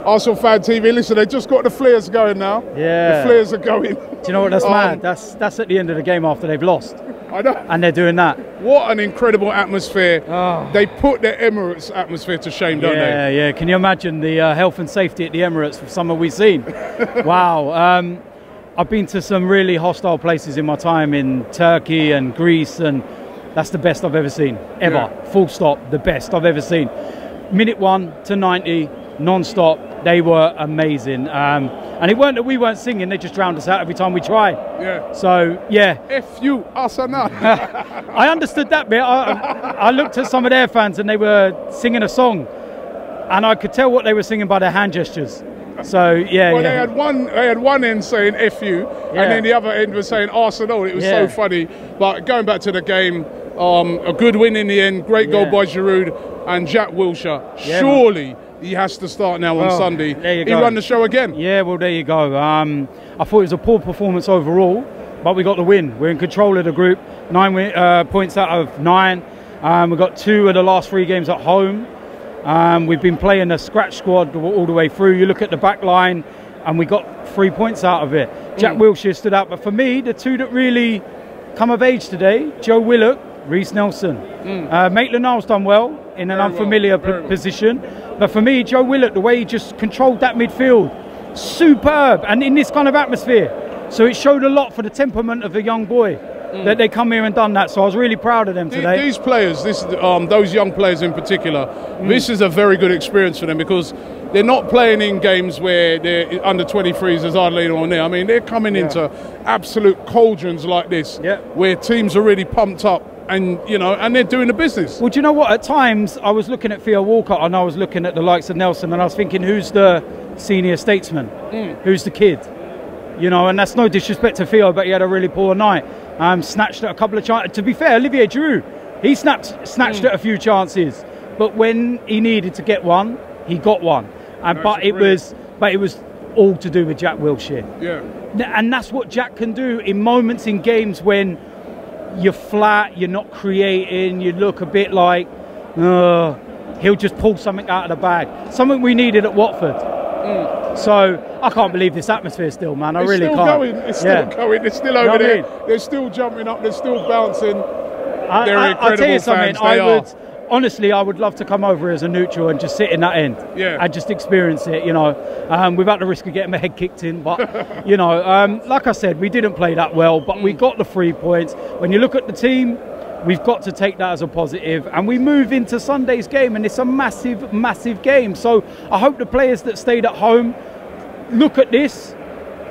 ArsenalFanTV. Listen, they just got the flares going now. Yeah. The flares are going. Do you know what? That's mad. That's at the end of the game after they've lost. I know. And they're doing that. What an incredible atmosphere. Oh. They put the Emirates atmosphere to shame, don't they? Yeah, yeah. Can you imagine the health and safety at the Emirates for some we've seen? Wow. I've been to some really hostile places in my time in Turkey and Greece, and that's the best I've ever seen, ever. Yeah. Full stop, the best I've ever seen. Minute 1 to 90, non-stop. They were amazing. And it weren't that we weren't singing, they just drowned us out every time we tried. Yeah. So, yeah. F.U. Arsenal. I understood that bit. I looked at some of their fans and they were singing a song. And I could tell what they were singing by their hand gestures. So, yeah. Well, yeah. They had one end saying F.U. And then the other end was saying Arsenal. It was so funny. But going back to the game, a good win in the end. Great goal by Giroud and Jack Wilshere. Surely he has to start now on Sunday. There you he go. run the show again. Yeah, well, there you go. I thought it was a poor performance overall, but we got the win. We're in control of the group. 9 points out of 9. We've got 2 of the last 3 games at home. We've been playing a scratch squad all the way through. You look at the back line, and we got 3 points out of it. Jack Wilshere stood out, but for me, the 2 that really come of age today, Joe Willock, Reece Nelson. Maitland-Niles done well in an unfamiliar position, but for me, Joe Willock, the way he just controlled that midfield, superb, and in this kind of atmosphere. So it showed a lot for the temperament of a young boy that they come here and done that. So I was really proud of them today. These players, those young players in particular, this is a very good experience for them because they're not playing in games where they're under 23s as hardly on there. I mean, they're coming into absolute cauldrons like this, where teams are really pumped up. And, you know, and they're doing the business. Well, do you know what? At times, I was looking at Theo Walcott and I was looking at the likes of Nelson and I was thinking, who's the senior statesman? Who's the kid? You know, and that's no disrespect to Theo, but he had a really poor night. Snatched at a couple of chances. To be fair, Olivier Giroud, he snatched at a few chances. But when he needed to get one, he got one. But it was all to do with Jack Wilshere. Yeah. And that's what Jack can do in moments in games when you're flat, you're not creating, you look a bit like, he'll just pull something out of the bag. Something we needed at Watford. So I can't believe this atmosphere still, man. I really can't. It's still going. It's still over there. They're still jumping up. They're still bouncing. They're incredible. I'll tell you something. fans. Honestly, I would love to come over as a neutral and just sit in that end. And just experience it, you know, without the risk of getting my head kicked in. But, you know, like I said, we didn't play that well, but we got the 3 points. When you look at the team, we've got to take that as a positive. And we move into Sunday's game, and it's a massive, massive game. So I hope the players that stayed at home look at this,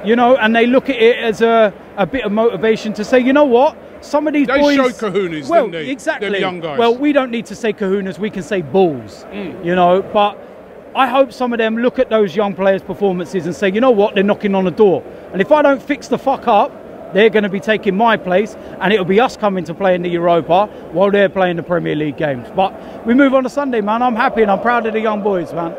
you know, and they look at it as a bit of motivation to say, you know what? Some of these boys... They showed kahunas, didn't they? Exactly. The young guys. Well, we don't need to say kahunas, we can say balls, you know, but I hope some of them look at those young players' performances and say, you know what, they're knocking on the door. And if I don't fix the fuck up, they're going to be taking my place, and it'll be us coming to play in the Europa while they're playing the Premier League games. But we move on to Sunday, man. I'm happy and I'm proud of the young boys, man.